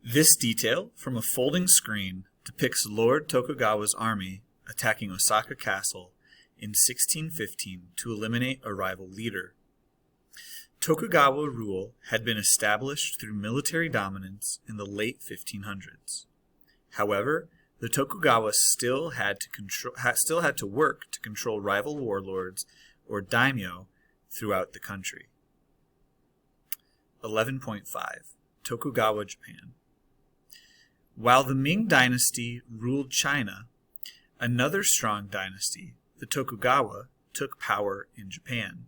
This detail from a folding screen depicts Lord Tokugawa's army attacking Osaka Castle in 1615 to eliminate a rival leader. Tokugawa Rule had been established through military dominance in the late 1500s. However, the Tokugawa still had to work to control rival warlords or daimyo throughout the country. 11.5. Tokugawa Japan. While the Ming dynasty ruled China, another strong dynasty, the Tokugawa, took power in Japan.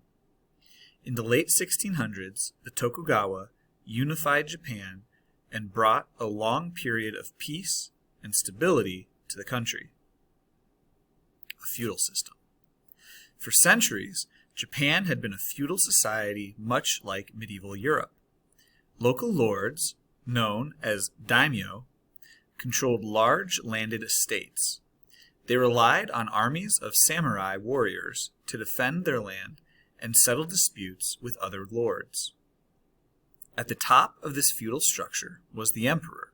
In the late 1600s, the Tokugawa unified Japan and brought a long period of peace and stability to the country. A feudal system. For centuries, Japan had been a feudal society much like medieval Europe. Local lords, known as daimyo, controlled large landed estates. They relied on armies of samurai warriors to defend their land and settle disputes with other lords. At the top of this feudal structure was the emperor,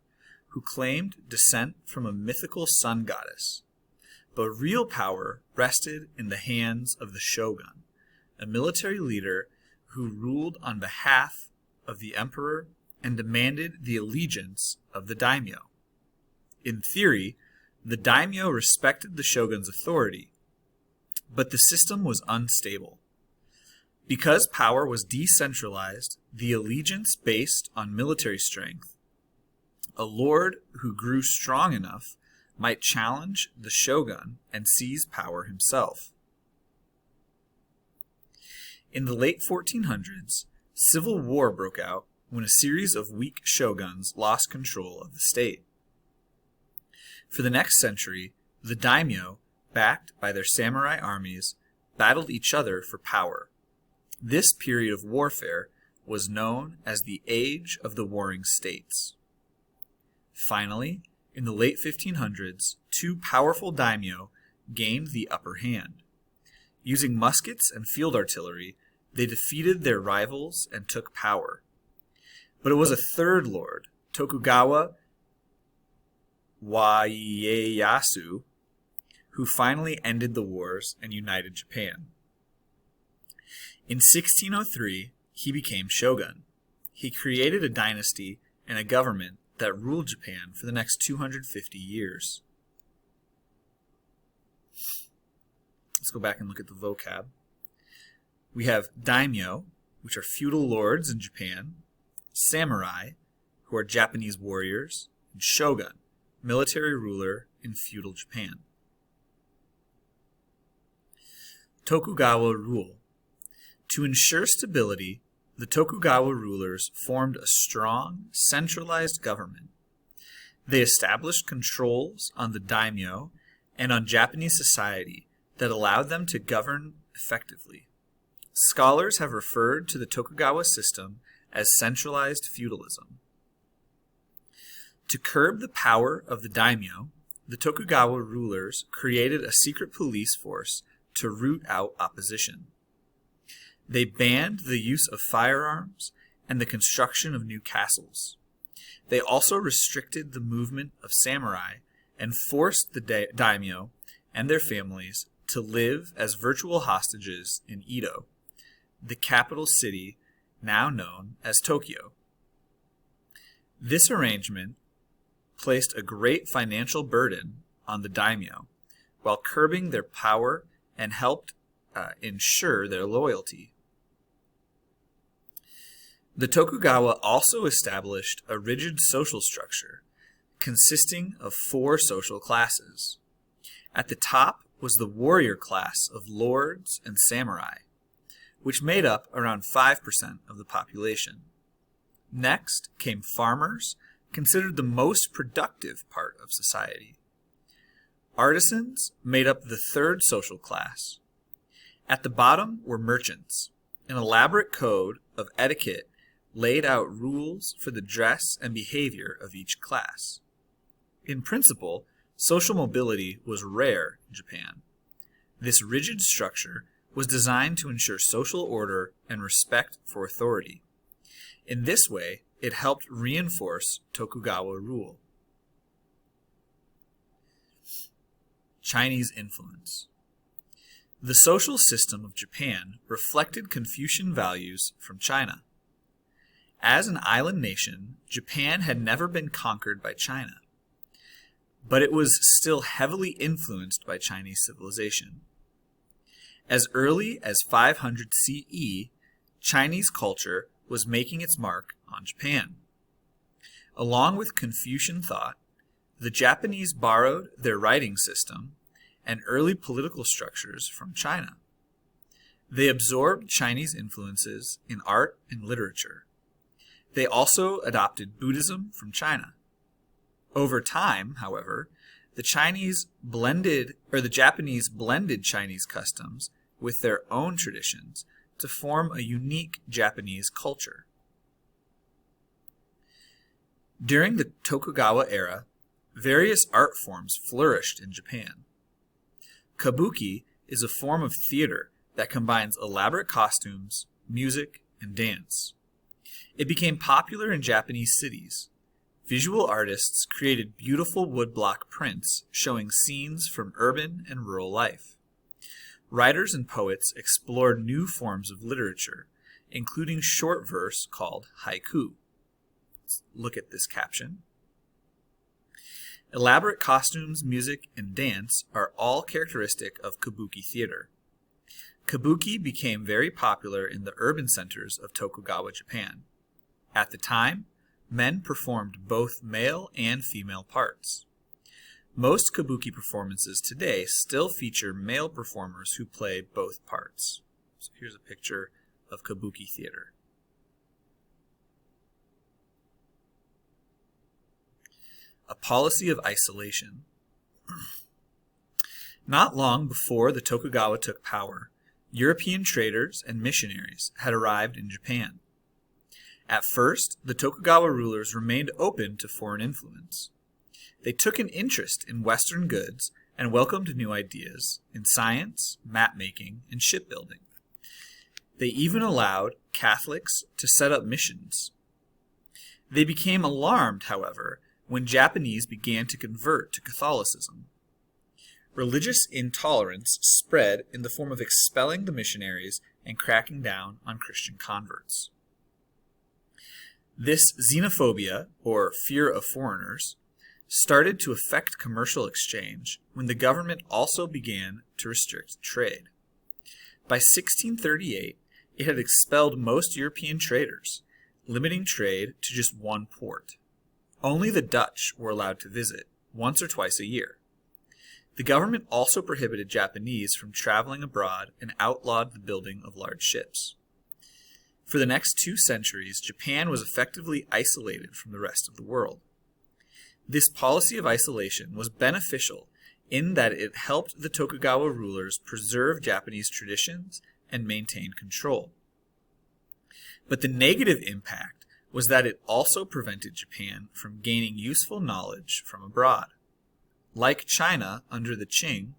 who claimed descent from a mythical sun goddess. But real power rested in the hands of the shogun, a military leader who ruled on behalf of the emperor and demanded the allegiance of the daimyo. In theory, the daimyo respected the shogun's authority, but the system was unstable. Because power was decentralized, the allegiance based on military strength, a lord who grew strong enough might challenge the shogun and seize power himself. In the late 1400s, civil war broke out when a series of weak shoguns lost control of the state. For the next century, the daimyo, backed by their samurai armies, battled each other for power. This period of warfare was known as the Age of the Warring States. Finally, in the late 1500s, two powerful daimyo gained the upper hand. Using muskets and field artillery, they defeated their rivals and took power. But it was a third lord, Tokugawa Ieyasu, who finally ended the wars and united Japan. In 1603, he became shogun. He created a dynasty and a government that ruled Japan for the next 250 years. Let's go back and look at the vocab. We have daimyo, which are feudal lords in Japan, samurai, who are Japanese warriors, and shogun, military ruler in feudal Japan. Tokugawa Rule. To ensure stability, the Tokugawa rulers formed a strong, centralized government. They established controls on the daimyo and on Japanese society that allowed them to govern effectively. Scholars have referred to the Tokugawa system as centralized feudalism. To curb the power of the daimyo, the Tokugawa rulers created a secret police force to root out opposition. They banned the use of firearms and the construction of new castles. They also restricted the movement of samurai and forced the daimyo and their families to live as virtual hostages in Edo, the capital city now known as Tokyo. This arrangement placed a great financial burden on the daimyo while curbing their power and helped ensure their loyalty. The Tokugawa also established a rigid social structure consisting of 4 social classes. At the top was the warrior class of lords and samurai, which made up around 5% of the population. Next came farmers, considered the most productive part of society. Artisans made up the 3rd social class. At the bottom were merchants. An elaborate code of etiquette laid out rules for the dress and behavior of each class. In principle, social mobility was rare in Japan. This rigid structure was designed to ensure social order and respect for authority. In this way, it helped reinforce Tokugawa rule. Chinese influence. The social system of Japan reflected Confucian values from China. As an island nation, Japan had never been conquered by China, but it was still heavily influenced by Chinese civilization. As early as 500 CE, Chinese culture was making its mark on Japan. Along with Confucian thought, the Japanese borrowed their writing system and early political structures from China. They absorbed Chinese influences in art and literature. They also adopted Buddhism from China. Over time, however, the Japanese blended Chinese customs with their own traditions to form a unique Japanese culture. During the Tokugawa era, various art forms flourished in Japan. Kabuki is a form of theater that combines elaborate costumes, music, and dance. It became popular in Japanese cities. Visual artists created beautiful woodblock prints showing scenes from urban and rural life. Writers and poets explored new forms of literature, including short verse called haiku. Let's look at this caption. Elaborate costumes, music, and dance are all characteristic of Kabuki theater. Kabuki became very popular in the urban centers of Tokugawa Japan. At the time, men performed both male and female parts. Most Kabuki performances today still feature male performers who play both parts. So here's a picture of Kabuki theater. A policy of isolation. Not long before the Tokugawa took power, European traders and missionaries had arrived in Japan. At first, the Tokugawa rulers remained open to foreign influence. They took an interest in Western goods and welcomed new ideas in science, map-making, and shipbuilding. They even allowed Catholics to set up missions. They became alarmed, however, when Japanese began to convert to Catholicism. Religious intolerance spread in the form of expelling the missionaries and cracking down on Christian converts. This xenophobia, or fear of foreigners, started to affect commercial exchange when the government also began to restrict trade. By 1638, it had expelled most European traders, limiting trade to just one port. Only the Dutch were allowed to visit, once or twice a year. The government also prohibited Japanese from traveling abroad and outlawed the building of large ships. For the next 2 centuries, Japan was effectively isolated from the rest of the world. This policy of isolation was beneficial in that it helped the Tokugawa rulers preserve Japanese traditions and maintain control. But the negative impact was that it also prevented Japan from gaining useful knowledge from abroad. Like China under the Qing,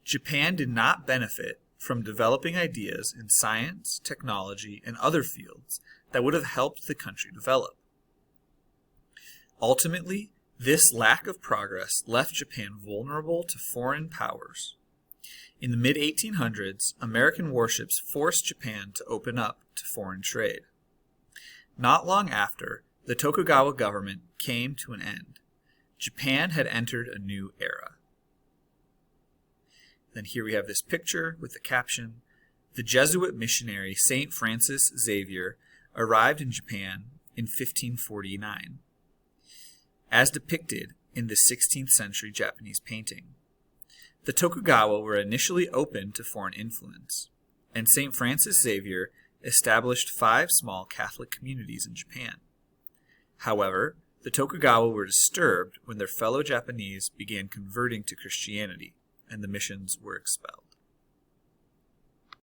Japan did not benefit from developing ideas in science, technology, and other fields that would have helped the country develop. Ultimately, this lack of progress left Japan vulnerable to foreign powers. In the mid-1800s, American warships forced Japan to open up to foreign trade. Not long after, the Tokugawa government came to an end. Japan had entered a new era. Then here we have this picture with the caption, "The Jesuit missionary St. Francis Xavier arrived in Japan in 1549, as depicted in the 16th century Japanese painting. The Tokugawa were initially open to foreign influence, and St. Francis Xavier established 5 small Catholic communities in Japan. However, the Tokugawa were disturbed when their fellow Japanese began converting to Christianity, and the missions were expelled."